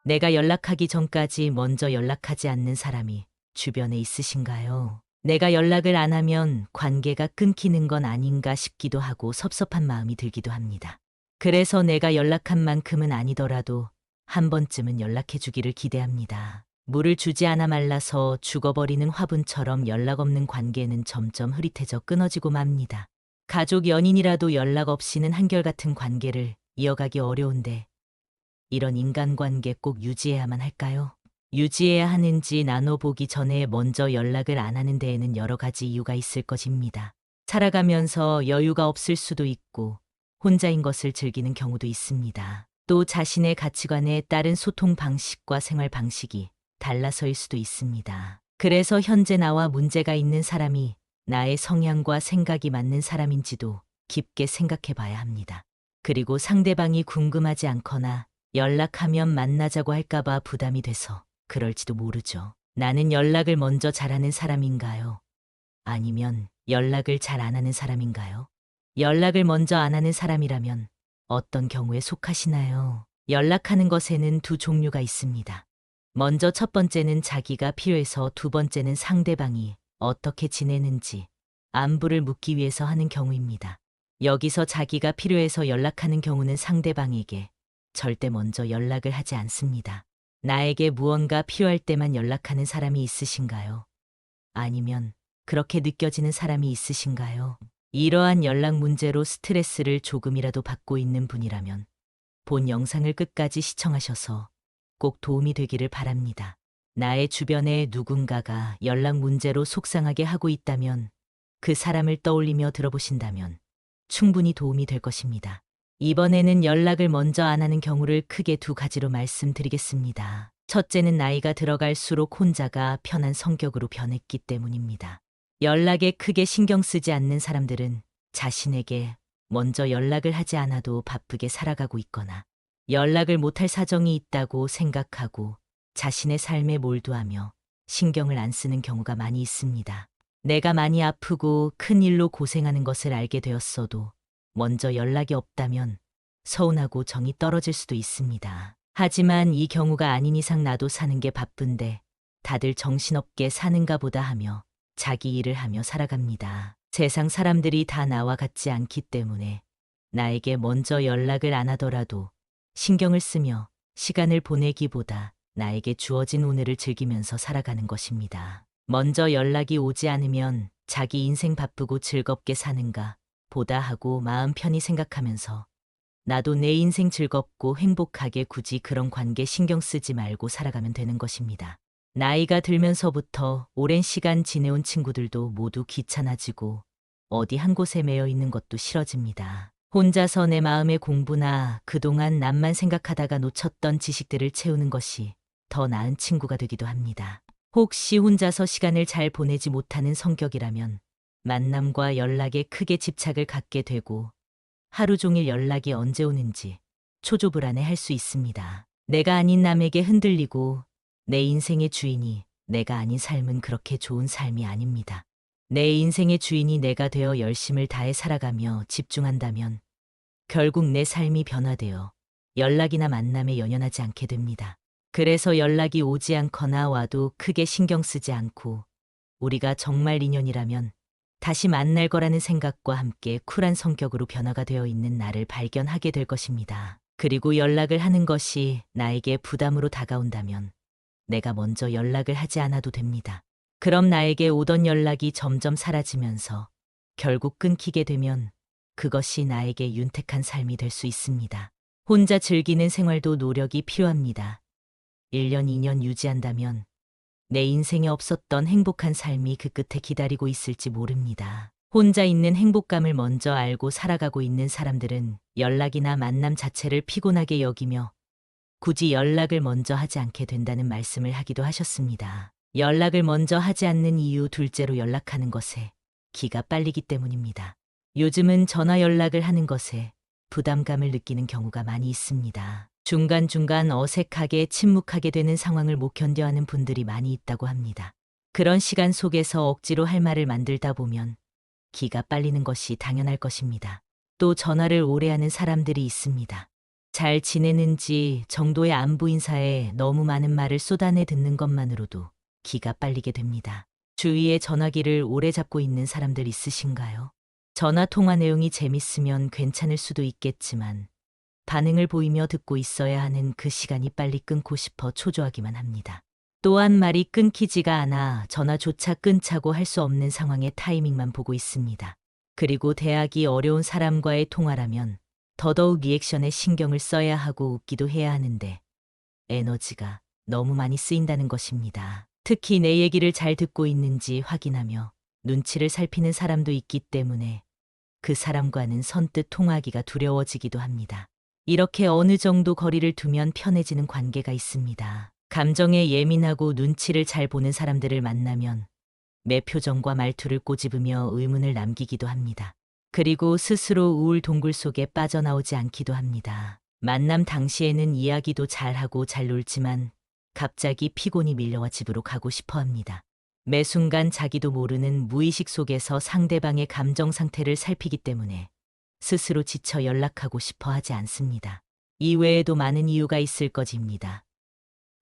내가 연락하기 전까지 먼저 연락하지 않는 사람이 주변에 있으신가요? 내가 연락을 안 하면 관계가 끊기는 건 아닌가 싶기도 하고 섭섭한 마음이 들기도 합니다. 그래서 내가 연락한 만큼은 아니더라도 한 번쯤은 연락해 주기를 기대합니다. 물을 주지 않아 말라서 죽어버리는 화분처럼 연락 없는 관계는 점점 흐릿해져 끊어지고 맙니다. 가족, 연인이라도 연락 없이는 한결같은 관계를 이어가기 어려운데 이런 인간관계 꼭 유지해야만 할까요? 유지해야 하는지 나눠보기 전에 먼저 연락을 안 하는 데에는 여러 가지 이유가 있을 것입니다. 살아가면서 여유가 없을 수도 있고 혼자인 것을 즐기는 경우도 있습니다. 또 자신의 가치관에 따른 소통 방식과 생활 방식이 달라서일 수도 있습니다. 그래서 현재 나와 문제가 있는 사람이 나의 성향과 생각이 맞는 사람인지도 깊게 생각해 봐야 합니다. 그리고 상대방이 궁금하지 않거나 연락하면 만나자고 할까봐 부담이 돼서 그럴지도 모르죠. 나는 연락을 먼저 잘하는 사람인가요? 아니면 연락을 잘 안 하는 사람인가요? 연락을 먼저 안 하는 사람이라면 어떤 경우에 속하시나요? 연락하는 것에는 두 종류가 있습니다. 먼저 첫 번째는 자기가 필요해서, 두 번째는 상대방이 어떻게 지내는지 안부를 묻기 위해서 하는 경우입니다. 여기서 자기가 필요해서 연락하는 경우는 상대방에게 절대 먼저 연락을 하지 않습니다. 나에게 무언가 필요할 때만 연락하는 사람이 있으신가요? 아니면 그렇게 느껴지는 사람이 있으신가요? 이러한 연락 문제로 스트레스를 조금이라도 받고 있는 분이라면 본 영상을 끝까지 시청하셔서 꼭 도움이 되기를 바랍니다. 나의 주변에 누군가가 연락 문제로 속상하게 하고 있다면 그 사람을 떠올리며 들어보신다면 충분히 도움이 될 것입니다. 이번에는 연락을 먼저 안 하는 경우를 크게 두 가지로 말씀드리겠습니다. 첫째는 나이가 들어갈수록 혼자가 편한 성격으로 변했기 때문입니다. 연락에 크게 신경 쓰지 않는 사람들은 자신에게 먼저 연락을 하지 않아도 바쁘게 살아가고 있거나 연락을 못할 사정이 있다고 생각하고 자신의 삶에 몰두하며 신경을 안 쓰는 경우가 많이 있습니다. 내가 많이 아프고 큰 일로 고생하는 것을 알게 되었어도 먼저 연락이 없다면 서운하고 정이 떨어질 수도 있습니다. 하지만 이 경우가 아닌 이상 나도 사는 게 바쁜데 다들 정신없게 사는가 보다 하며 자기 일을 하며 살아갑니다. 세상 사람들이 다 나와 같지 않기 때문에 나에게 먼저 연락을 안 하더라도 신경을 쓰며 시간을 보내기보다 나에게 주어진 오늘을 즐기면서 살아가는 것입니다. 먼저 연락이 오지 않으면 자기 인생 바쁘고 즐겁게 사는가 보다 하고 마음 편히 생각하면서 나도 내 인생 즐겁고 행복하게 굳이 그런 관계 신경 쓰지 말고 살아가면 되는 것입니다. 나이가 들면서부터 오랜 시간 지내온 친구들도 모두 귀찮아지고 어디 한 곳에 매여 있는 것도 싫어집니다. 혼자서 내 마음의 공부나 그동안 남만 생각하다가 놓쳤던 지식들을 채우는 것이 더 나은 친구가 되기도 합니다. 혹시 혼자서 시간을 잘 보내지 못하는 성격이라면 만남과 연락에 크게 집착을 갖게 되고 하루 종일 연락이 언제 오는지 초조불안해 할 수 있습니다. 내가 아닌 남에게 흔들리고 내 인생의 주인이 내가 아닌 삶은 그렇게 좋은 삶이 아닙니다. 내 인생의 주인이 내가 되어 열심을 다해 살아가며 집중한다면 결국 내 삶이 변화되어 연락이나 만남에 연연하지 않게 됩니다. 그래서 연락이 오지 않거나 와도 크게 신경 쓰지 않고 우리가 정말 인연이라면 다시 만날 거라는 생각과 함께 쿨한 성격으로 변화가 되어 있는 나를 발견하게 될 것입니다. 그리고 연락을 하는 것이 나에게 부담으로 다가온다면 내가 먼저 연락을 하지 않아도 됩니다. 그럼 나에게 오던 연락이 점점 사라지면서 결국 끊기게 되면 그것이 나에게 윤택한 삶이 될 수 있습니다. 혼자 즐기는 생활도 노력이 필요합니다. 1년, 2년 유지한다면 내 인생에 없었던 행복한 삶이 그 끝에 기다리고 있을지 모릅니다. 혼자 있는 행복감을 먼저 알고 살아가고 있는 사람들은 연락이나 만남 자체를 피곤하게 여기며 굳이 연락을 먼저 하지 않게 된다는 말씀을 하기도 하셨습니다. 연락을 먼저 하지 않는 이유 둘째로 연락하는 것에 기가 빨리기 때문입니다. 요즘은 전화 연락을 하는 것에 부담감을 느끼는 경우가 많이 있습니다. 중간중간 어색하게 침묵하게 되는 상황을 못 견뎌하는 분들이 많이 있다고 합니다. 그런 시간 속에서 억지로 할 말을 만들다 보면 기가 빨리는 것이 당연할 것입니다. 또 전화를 오래 하는 사람들이 있습니다. 잘 지내는지 정도의 안부 인사에 너무 많은 말을 쏟아내 듣는 것만으로도 기가 빨리게 됩니다. 주위에 전화기를 오래 잡고 있는 사람들 있으신가요? 전화 통화 내용이 재밌으면 괜찮을 수도 있겠지만 반응을 보이며 듣고 있어야 하는 그 시간이 빨리 끊고 싶어 초조하기만 합니다. 또한 말이 끊기지가 않아 전화조차 끊자고 할 수 없는 상황의 타이밍만 보고 있습니다. 그리고 대하기 어려운 사람과의 통화라면 더더욱 리액션에 신경을 써야 하고 웃기도 해야 하는데 에너지가 너무 많이 쓰인다는 것입니다. 특히 내 얘기를 잘 듣고 있는지 확인하며 눈치를 살피는 사람도 있기 때문에 그 사람과는 선뜻 통화하기가 두려워지기도 합니다. 이렇게 어느 정도 거리를 두면 편해지는 관계가 있습니다. 감정에 예민하고 눈치를 잘 보는 사람들을 만나면 매 표정과 말투를 꼬집으며 의문을 남기기도 합니다. 그리고 스스로 우울 동굴 속에 빠져나오지 않기도 합니다. 만남 당시에는 이야기도 잘하고 잘 놀지만 갑자기 피곤이 밀려와 집으로 가고 싶어 합니다. 매 순간 자기도 모르는 무의식 속에서 상대방의 감정 상태를 살피기 때문에 스스로 지쳐 연락하고 싶어 하지 않습니다. 이외에도 많은 이유가 있을 것입니다.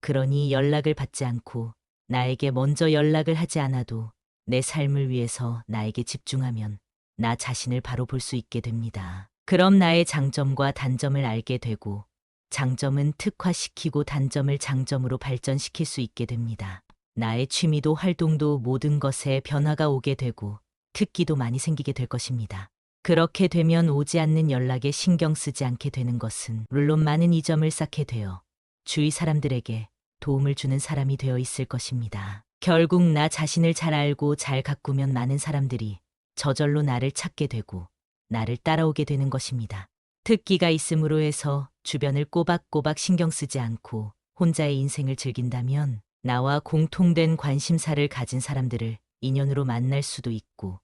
그러니 연락을 받지 않고 나에게 먼저 연락을 하지 않아도 내 삶을 위해서 나에게 집중하면 나 자신을 바로 볼 수 있게 됩니다. 그럼 나의 장점과 단점을 알게 되고 장점은 특화시키고 단점을 장점으로 발전시킬 수 있게 됩니다. 나의 취미도 활동도 모든 것에 변화가 오게 되고 특기도 많이 생기게 될 것입니다. 그렇게 되면 오지 않는 연락에 신경 쓰지 않게 되는 것은 물론 많은 이점을 쌓게 되어 주위 사람들에게 도움을 주는 사람이 되어 있을 것입니다. 결국 나 자신을 잘 알고 잘 가꾸면 많은 사람들이 저절로 나를 찾게 되고 나를 따라오게 되는 것입니다. 특기가 있음으로 해서 주변을 꼬박꼬박 신경 쓰지 않고 혼자의 인생을 즐긴다면 나와 공통된 관심사를 가진 사람들을 인연으로 만날 수도 있고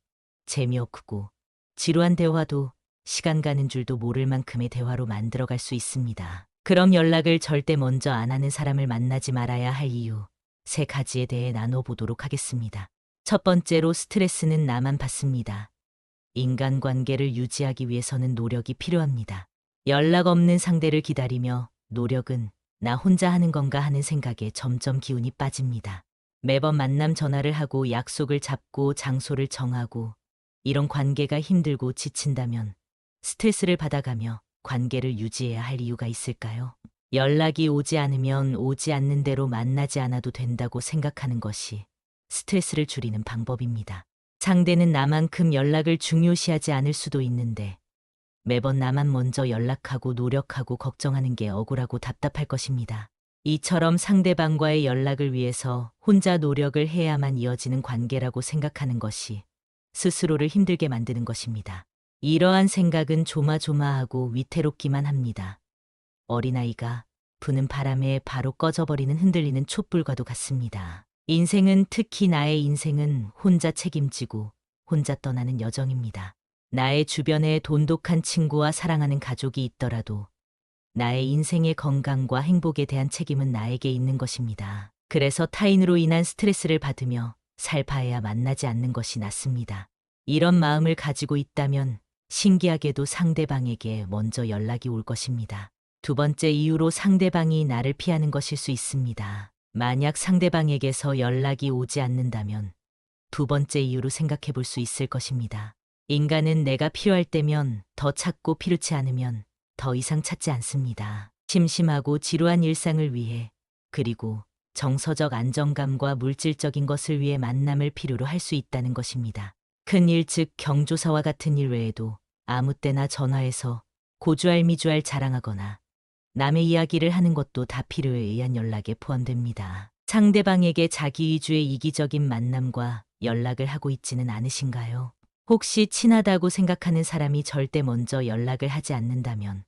재미없고 지루한 대화도 시간 가는 줄도 모를 만큼의 대화로 만들어갈 수 있습니다. 그럼 연락을 절대 먼저 안 하는 사람을 만나지 말아야 할 이유 3가지에 대해 나눠보도록 하겠습니다. 첫 번째로 스트레스는 나만 받습니다. 인간관계를 유지하기 위해서는 노력이 필요합니다. 연락 없는 상대를 기다리며 노력은 나 혼자 하는 건가 하는 생각에 점점 기운이 빠집니다. 매번 만남 전화를 하고 약속을 잡고 장소를 정하고 이런 관계가 힘들고 지친다면 스트레스를 받아가며 관계를 유지해야 할 이유가 있을까요? 연락이 오지 않으면 오지 않는 대로 만나지 않아도 된다고 생각하는 것이 스트레스를 줄이는 방법입니다. 상대는 나만큼 연락을 중요시하지 않을 수도 있는데 매번 나만 먼저 연락하고 노력하고 걱정하는 게 억울하고 답답할 것입니다. 이처럼 상대방과의 연락을 위해서 혼자 노력을 해야만 이어지는 관계라고 생각하는 것이 스스로를 힘들게 만드는 것입니다. 이러한 생각은 조마조마하고 위태롭기만 합니다. 어린아이가 부는 바람에 바로 꺼져버리는 흔들리는 촛불과도 같습니다. 인생은 특히 나의 인생은 혼자 책임지고 혼자 떠나는 여정입니다. 나의 주변에 돈독한 친구와 사랑하는 가족이 있더라도 나의 인생의 건강과 행복에 대한 책임은 나에게 있는 것입니다. 그래서 타인으로 인한 스트레스를 받으며 살바해야 만나지 않는 것이 낫습니다. 이런 마음을 가지고 있다면 신기하게도 상대방에게 먼저 연락이 올 것입니다. 두 번째 이유로 상대방이 나를 피하는 것일 수 있습니다. 만약 상대방에게서 연락이 오지 않는다면 두 번째 이유로 생각해 볼 수 있을 것입니다. 인간은 내가 필요할 때면 더 찾고 필요치 않으면 더 이상 찾지 않습니다. 심심하고 지루한 일상을 위해 그리고 정서적 안정감과 물질적인 것을 위해 만남을 필요로 할 수 있다는 것입니다. 큰일 즉 경조사와 같은 일 외에도 아무 때나 전화해서 고주알미주알 자랑하거나 남의 이야기를 하는 것도 다 필요에 의한 연락에 포함됩니다. 상대방에게 자기 위주의 이기적인 만남과 연락을 하고 있지는 않으신가요? 혹시 친하다고 생각하는 사람이 절대 먼저 연락을 하지 않는다면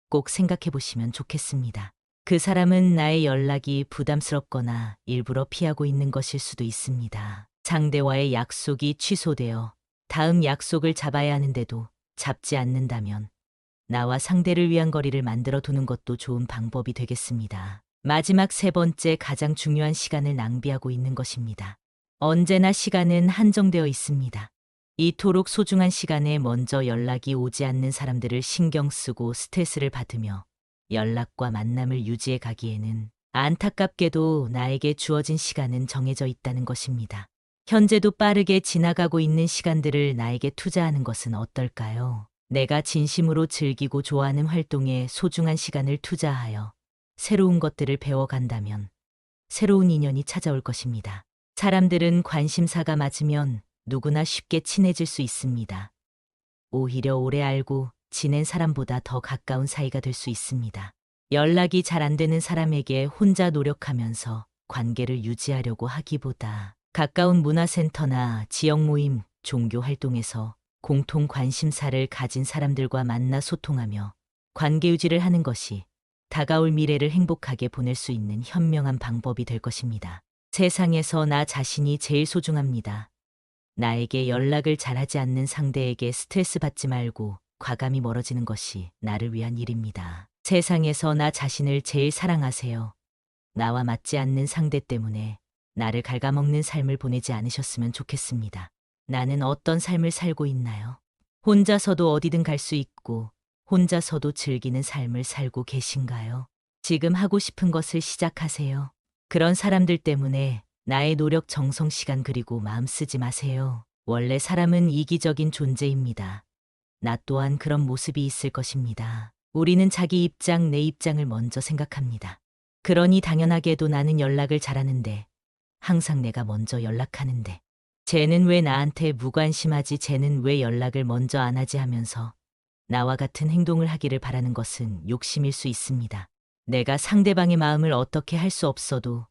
꼭 생각해 보시면 좋겠습니다. 그 사람은 나의 연락이 부담스럽거나 일부러 피하고 있는 것일 수도 있습니다. 상대와의 약속이 취소되어 다음 약속을 잡아야 하는데도 잡지 않는다면 나와 상대를 위한 거리를 만들어 두는 것도 좋은 방법이 되겠습니다. 마지막 3번째 가장 중요한 시간을 낭비하고 있는 것입니다. 언제나 시간은 한정되어 있습니다. 이토록 소중한 시간에 먼저 연락이 오지 않는 사람들을 신경 쓰고 스트레스를 받으며 연락과 만남을 유지해 가기에는 안타깝게도 나에게 주어진 시간은 정해져 있다는 것입니다. 현재도 빠르게 지나가고 있는 시간들을 나에게 투자하는 것은 어떨까요? 내가 진심으로 즐기고 좋아하는 활동에 소중한 시간을 투자하여 새로운 것들을 배워간다면 새로운 인연이 찾아올 것입니다. 사람들은 관심사가 맞으면 누구나 쉽게 친해질 수 있습니다. 오히려 오래 알고 지낸 사람보다 더 가까운 사이가 될 수 있습니다. 연락이 잘 안 되는 사람에게 혼자 노력하면서 관계를 유지하려고 하기보다 가까운 문화센터나 지역 모임, 종교 활동에서 공통 관심사를 가진 사람들과 만나 소통하며 관계 유지를 하는 것이 다가올 미래를 행복하게 보낼 수 있는 현명한 방법이 될 것입니다. 세상에서 나 자신이 제일 소중합니다. 나에게 연락을 잘하지 않는 상대에게 스트레스 받지 말고 과감히 멀어지는 것이 나를 위한 일입니다. 세상에서 나 자신을 제일 사랑하세요. 나와 맞지 않는 상대 때문에 나를 갉아먹는 삶을 보내지 않으셨으면 좋겠습니다. 나는 어떤 삶을 살고 있나요? 혼자서도 어디든 갈 수 있고 혼자서도 즐기는 삶을 살고 계신가요? 지금 하고 싶은 것을 시작하세요. 그런 사람들 때문에 나의 노력, 정성, 시간 그리고 마음 쓰지 마세요. 원래 사람은 이기적인 존재입니다. 나 또한 그런 모습이 있을 것입니다. 우리는 자기 입장, 내 입장을 먼저 생각합니다. 그러니 당연하게도 나는 연락을 잘하는데 항상 내가 먼저 연락하는데 쟤는 왜 나한테 무관심하지, 쟤는 왜 연락을 먼저 안 하지 하면서 나와 같은 행동을 하기를 바라는 것은 욕심일 수 있습니다. 내가 상대방의 마음을 어떻게 할 수 없어도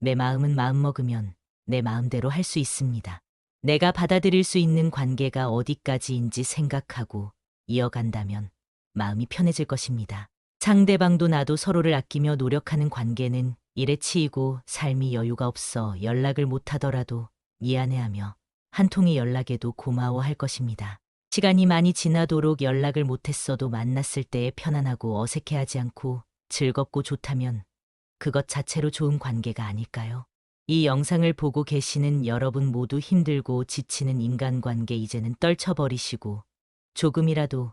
내 마음은 마음먹으면 내 마음대로 할 수 있습니다. 내가 받아들일 수 있는 관계가 어디까지인지 생각하고 이어간다면 마음이 편해질 것입니다. 상대방도 나도 서로를 아끼며 노력하는 관계는 일에 치이고 삶이 여유가 없어 연락을 못하더라도 미안해하며 한 통의 연락에도 고마워할 것입니다. 시간이 많이 지나도록 연락을 못했어도 만났을 때에 편안하고 어색해하지 않고 즐겁고 좋다면 그것 자체로 좋은 관계가 아닐까요? 이 영상을 보고 계시는 여러분 모두 힘들고 지치는 인간관계 이제는 떨쳐버리시고 조금이라도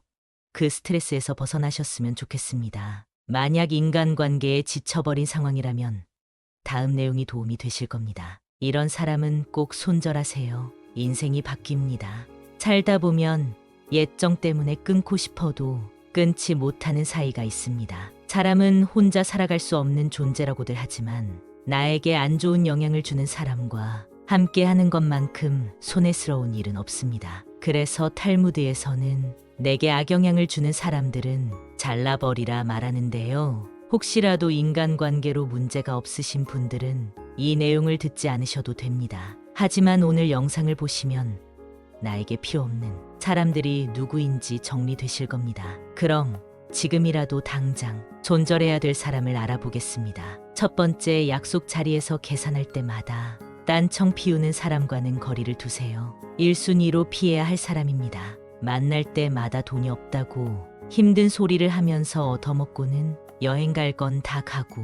그 스트레스에서 벗어나셨으면 좋겠습니다. 만약 인간관계에 지쳐버린 상황이라면 다음 내용이 도움이 되실 겁니다. 이런 사람은 꼭 손절하세요. 인생이 바뀝니다. 살다 보면 예정 때문에 끊고 싶어도 끊지 못하는 사이가 있습니다. 사람은 혼자 살아갈 수 없는 존재라고들 하지만 나에게 안 좋은 영향을 주는 사람과 함께 하는 것만큼 손해스러운 일은 없습니다. 그래서 탈무드에서는 내게 악영향을 주는 사람들은 잘라버리라 말하는데요. 혹시라도 인간관계로 문제가 없으신 분들은 이 내용을 듣지 않으셔도 됩니다. 하지만 오늘 영상을 보시면 나에게 필요 없는 사람들이 누구인지 정리되실 겁니다. 그럼 지금이라도 당장 손절해야 될 사람을 알아보겠습니다. 첫 번째, 약속 자리에서 계산할 때마다 딴청 피우는 사람과는 거리를 두세요. 1순위로 피해야 할 사람입니다. 만날 때마다 돈이 없다고 힘든 소리를 하면서 얻어먹고는 여행 갈 건 다 가고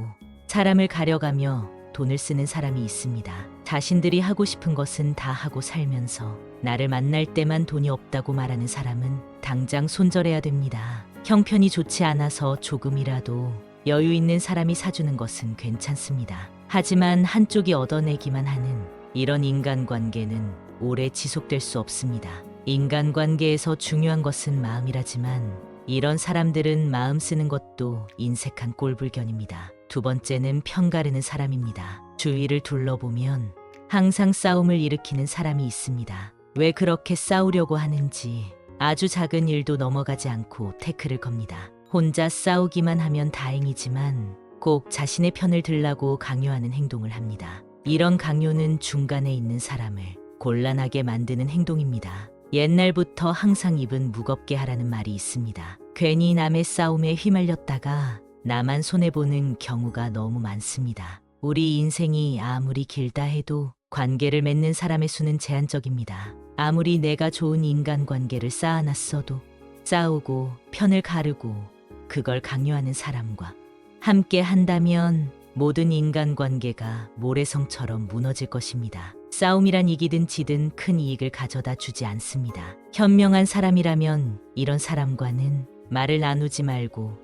사람을 가려가며 돈을 쓰는 사람이 있습니다. 자신들이 하고 싶은 것은 다 하고 살면서 나를 만날 때만 돈이 없다고 말하는 사람은 당장 손절해야 됩니다. 형편이 좋지 않아서 조금이라도 여유 있는 사람이 사주는 것은 괜찮습니다. 하지만 한쪽이 얻어내기만 하는 이런 인간관계는 오래 지속될 수 없습니다. 인간관계에서 중요한 것은 마음이라지만 이런 사람들은 마음 쓰는 것도 인색한 꼴불견입니다. 두 번째는 편가르는 사람입니다. 주위를 둘러보면 항상 싸움을 일으키는 사람이 있습니다. 왜 그렇게 싸우려고 하는지 아주 작은 일도 넘어가지 않고 태클을 겁니다. 혼자 싸우기만 하면 다행이지만 꼭 자신의 편을 들라고 강요하는 행동을 합니다. 이런 강요는 중간에 있는 사람을 곤란하게 만드는 행동입니다. 옛날부터 항상 입은 무겁게 하라는 말이 있습니다. 괜히 남의 싸움에 휘말렸다가 나만 손해보는 경우가 너무 많습니다. 우리 인생이 아무리 길다 해도 관계를 맺는 사람의 수는 제한적입니다. 아무리 내가 좋은 인간관계를 쌓아놨어도 싸우고 편을 가르고 그걸 강요하는 사람과 함께 한다면 모든 인간관계가 모래성처럼 무너질 것입니다. 싸움이란 이기든 지든 큰 이익을 가져다 주지 않습니다. 현명한 사람이라면 이런 사람과는 말을 나누지 말고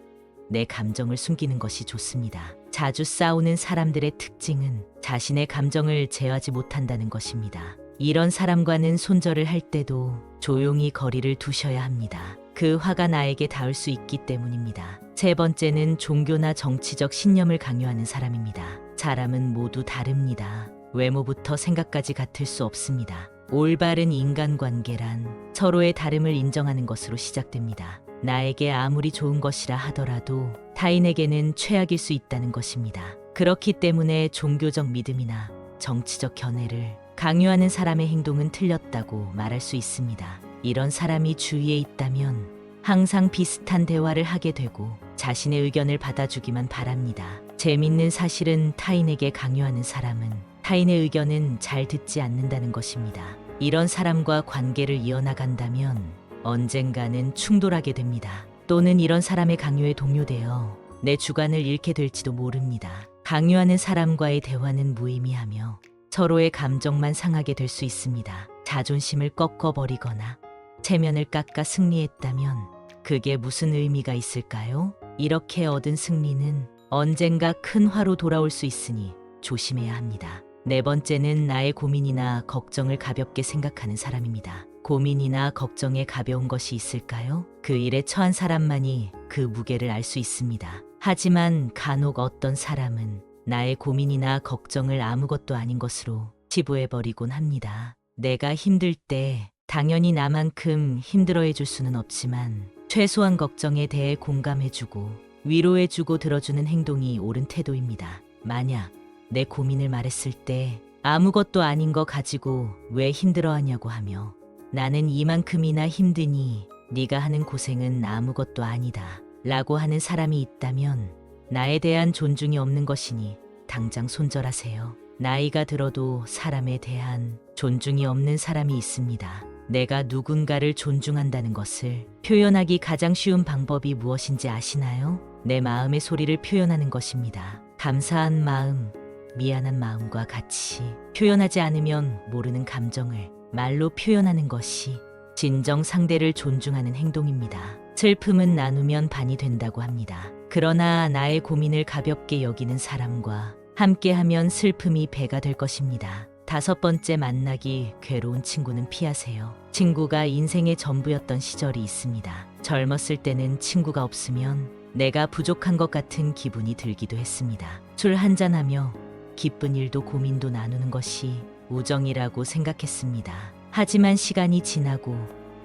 내 감정을 숨기는 것이 좋습니다. 자주 싸우는 사람들의 특징은 자신의 감정을 제어하지 못한다는 것입니다. 이런 사람과는 손절을 할 때도 조용히 거리를 두셔야 합니다. 그 화가 나에게 닿을 수 있기 때문입니다. 세 번째는 종교나 정치적 신념을 강요하는 사람입니다. 사람은 모두 다릅니다. 외모부터 생각까지 같을 수 없습니다. 올바른 인간관계란 서로의 다름을 인정하는 것으로 시작됩니다. 나에게 아무리 좋은 것이라 하더라도 타인에게는 최악일 수 있다는 것입니다. 그렇기 때문에 종교적 믿음이나 정치적 견해를 강요하는 사람의 행동은 틀렸다고 말할 수 있습니다. 이런 사람이 주위에 있다면 항상 비슷한 대화를 하게 되고 자신의 의견을 받아주기만 바랍니다. 재밌는 사실은 타인에게 강요하는 사람은 타인의 의견은 잘 듣지 않는다는 것입니다. 이런 사람과 관계를 이어나간다면 언젠가는 충돌하게 됩니다. 또는 이런 사람의 강요에 동요되어 내 주관을 잃게 될지도 모릅니다. 강요하는 사람과의 대화는 무의미하며 서로의 감정만 상하게 될 수 있습니다. 자존심을 꺾어버리거나 체면을 깎아 승리했다면 그게 무슨 의미가 있을까요? 이렇게 얻은 승리는 언젠가 큰 화로 돌아올 수 있으니 조심해야 합니다. 네 번째는 나의 고민이나 걱정을 가볍게 생각하는 사람입니다. 고민이나 걱정에 가벼운 것이 있을까요? 그 일에 처한 사람만이 그 무게를 알 수 있습니다. 하지만 간혹 어떤 사람은 나의 고민이나 걱정을 아무것도 아닌 것으로 치부해버리곤 합니다. 내가 힘들 때 당연히 나만큼 힘들어해 줄 수는 없지만 최소한 걱정에 대해 공감해주고 위로해주고 들어주는 행동이 옳은 태도입니다. 만약 내 고민을 말했을 때 아무것도 아닌 거 가지고 왜 힘들어하냐고 하며 나는 이만큼이나 힘드니 네가 하는 고생은 아무것도 아니다 라고 하는 사람이 있다면 나에 대한 존중이 없는 것이니 당장 손절하세요. 나이가 들어도 사람에 대한 존중이 없는 사람이 있습니다. 내가 누군가를 존중한다는 것을 표현하기 가장 쉬운 방법이 무엇인지 아시나요? 내 마음의 소리를 표현하는 것입니다. 감사한 마음, 미안한 마음과 같이 표현하지 않으면 모르는 감정을 말로 표현하는 것이 진정 상대를 존중하는 행동입니다. 슬픔은 나누면 반이 된다고 합니다. 그러나 나의 고민을 가볍게 여기는 사람과 함께하면 슬픔이 배가 될 것입니다. 다섯 번째, 만나기 괴로운 친구는 피하세요. 친구가 인생의 전부였던 시절이 있습니다. 젊었을 때는 친구가 없으면 내가 부족한 것 같은 기분이 들기도 했습니다. 술 한잔하며 기쁜 일도 고민도 나누는 것이 우정이라고 생각했습니다. 하지만 시간이 지나고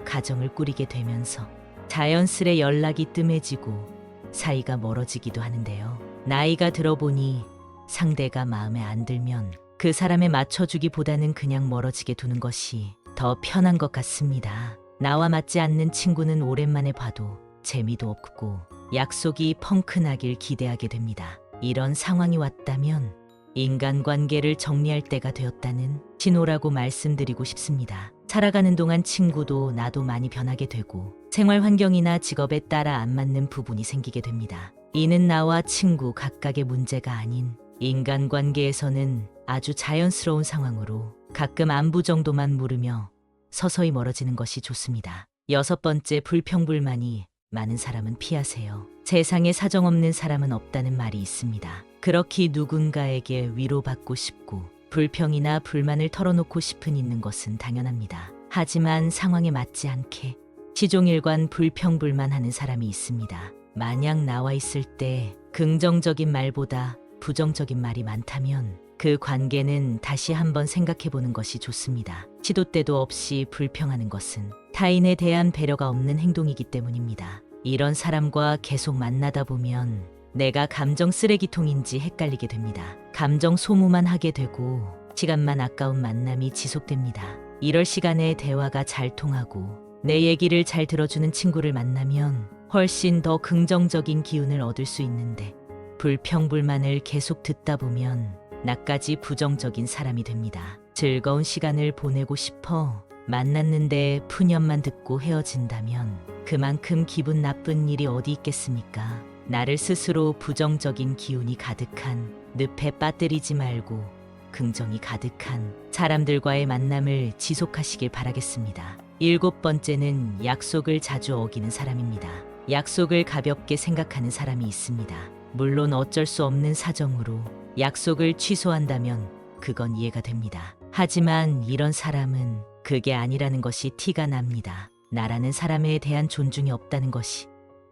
가정을 꾸리게 되면서 자연스레 연락이 뜸해지고 사이가 멀어지기도 하는데요. 나이가 들어보니 상대가 마음에 안 들면 그 사람에 맞춰주기보다는 그냥 멀어지게 두는 것이 더 편한 것 같습니다. 나와 맞지 않는 친구는 오랜만에 봐도 재미도 없고 약속이 펑크나길 기대하게 됩니다. 이런 상황이 왔다면 인간관계를 정리할 때가 되었다는 신호라고 말씀드리고 싶습니다. 살아가는 동안 친구도 나도 많이 변하게 되고 생활 환경이나 직업에 따라 안 맞는 부분이 생기게 됩니다. 이는 나와 친구 각각의 문제가 아닌 인간관계에서는 아주 자연스러운 상황으로 가끔 안부 정도만 물으며 서서히 멀어지는 것이 좋습니다. 여섯 번째, 불평불만이 많은 사람은 피하세요. 세상에 사정없는 사람은 없다는 말이 있습니다. 그렇게 누군가에게 위로받고 싶고 불평이나 불만을 털어놓고 싶은 있는 것은 당연합니다. 하지만 상황에 맞지 않게 시종일관 불평불만하는 사람이 있습니다. 만약 나와 있을 때 긍정적인 말보다 부정적인 말이 많다면 그 관계는 다시 한번 생각해보는 것이 좋습니다. 시도 때도 없이 불평하는 것은 타인에 대한 배려가 없는 행동이기 때문입니다. 이런 사람과 계속 만나다 보면 내가 감정 쓰레기통인지 헷갈리게 됩니다. 감정 소모만 하게 되고 시간만 아까운 만남이 지속됩니다. 이럴 시간에 대화가 잘 통하고 내 얘기를 잘 들어주는 친구를 만나면 훨씬 더 긍정적인 기운을 얻을 수 있는데 불평불만을 계속 듣다 보면 나까지 부정적인 사람이 됩니다. 즐거운 시간을 보내고 싶어 만났는데 푸념만 듣고 헤어진다면 그만큼 기분 나쁜 일이 어디 있겠습니까? 나를 스스로 부정적인 기운이 가득한 늪에 빠뜨리지 말고 긍정이 가득한 사람들과의 만남을 지속하시길 바라겠습니다. 일곱 번째는 약속을 자주 어기는 사람입니다. 약속을 가볍게 생각하는 사람이 있습니다. 물론 어쩔 수 없는 사정으로 약속을 취소한다면 그건 이해가 됩니다. 하지만 이런 사람은 그게 아니라는 것이 티가 납니다. 나라는 사람에 대한 존중이 없다는 것이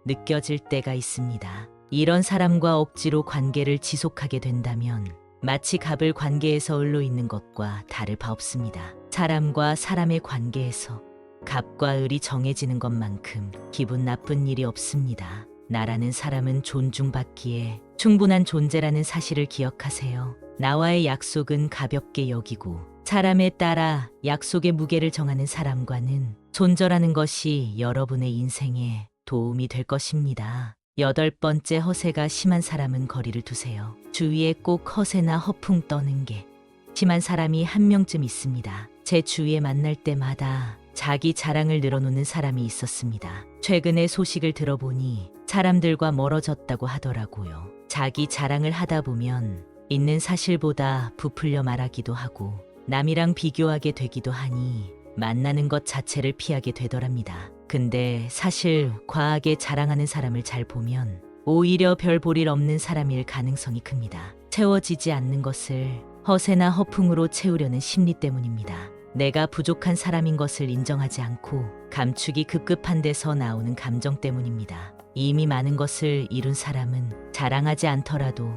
느껴질 때가 있습니다. 이런 사람과 억지로 관계를 지속하게 된다면 마치 갑을 관계에서 을로 있는 것과 다를 바 없습니다. 사람과 사람의 관계에서 갑과 을이 정해지는 것만큼 기분 나쁜 일이 없습니다. 나라는 사람은 존중받기에 충분한 존재라는 사실을 기억하세요. 나와의 약속은 가볍게 여기고 사람에 따라 약속의 무게를 정하는 사람과는 손절하는 것이 여러분의 인생에 도움이 될 것입니다. 8번째, 허세가 심한 사람은 거리를 두세요. 주위에 꼭 허세나 허풍 떠는 게 심한 사람이 한 명쯤 있습니다. 제 주위에 만날 때마다 자기 자랑을 늘어놓는 사람이 있었습니다. 최근에 소식을 들어보니 사람들과 멀어졌다고 하더라고요. 자기 자랑을 하다 보면 있는 사실보다 부풀려 말하기도 하고 남이랑 비교하게 되기도 하니 만나는 것 자체를 피하게 되더랍니다. 근데 사실 과하게 자랑하는 사람을 잘 보면 오히려 별 볼 일 없는 사람일 가능성이 큽니다. 채워지지 않는 것을 허세나 허풍으로 채우려는 심리 때문입니다. 내가 부족한 사람인 것을 인정하지 않고 감추기 급급한 데서 나오는 감정 때문입니다. 이미 많은 것을 이룬 사람은 자랑하지 않더라도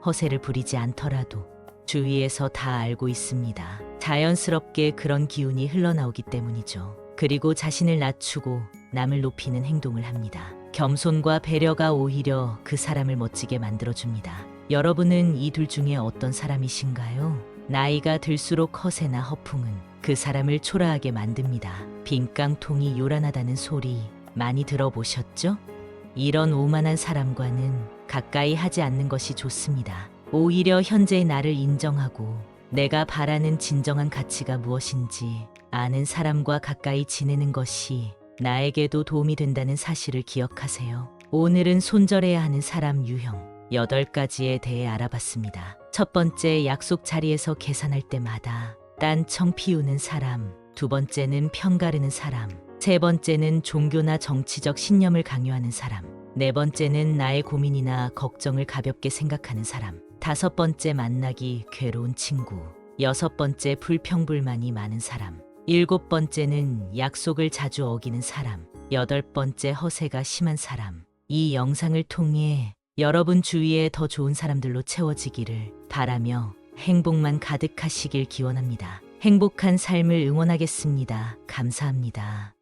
허세를 부리지 않더라도 주위에서 다 알고 있습니다. 자연스럽게 그런 기운이 흘러나오기 때문이죠. 그리고 자신을 낮추고 남을 높이는 행동을 합니다. 겸손과 배려가 오히려 그 사람을 멋지게 만들어줍니다. 여러분은 이 둘 중에 어떤 사람이신가요? 나이가 들수록 허세나 허풍은 그 사람을 초라하게 만듭니다. 빈 깡통이 요란하다는 소리 많이 들어보셨죠? 이런 오만한 사람과는 가까이 하지 않는 것이 좋습니다. 오히려 현재의 나를 인정하고 내가 바라는 진정한 가치가 무엇인지 아는 사람과 가까이 지내는 것이 나에게도 도움이 된다는 사실을 기억하세요. 오늘은 손절해야 하는 사람 유형 8가지에 대해 알아봤습니다. 첫 번째, 약속 자리에서 계산할 때마다 딴청 피우는 사람. 두 번째는 편가르는 사람. 세 번째는 종교나 정치적 신념을 강요하는 사람. 네 번째는 나의 고민이나 걱정을 가볍게 생각하는 사람. 다섯 번째, 만나기 괴로운 친구. 여섯 번째, 불평불만이 많은 사람. 일곱 번째는 약속을 자주 어기는 사람. 여덟 번째, 허세가 심한 사람. 이 영상을 통해 여러분 주위에 더 좋은 사람들로 채워지기를 바라며 행복만 가득하시길 기원합니다. 행복한 삶을 응원하겠습니다. 감사합니다.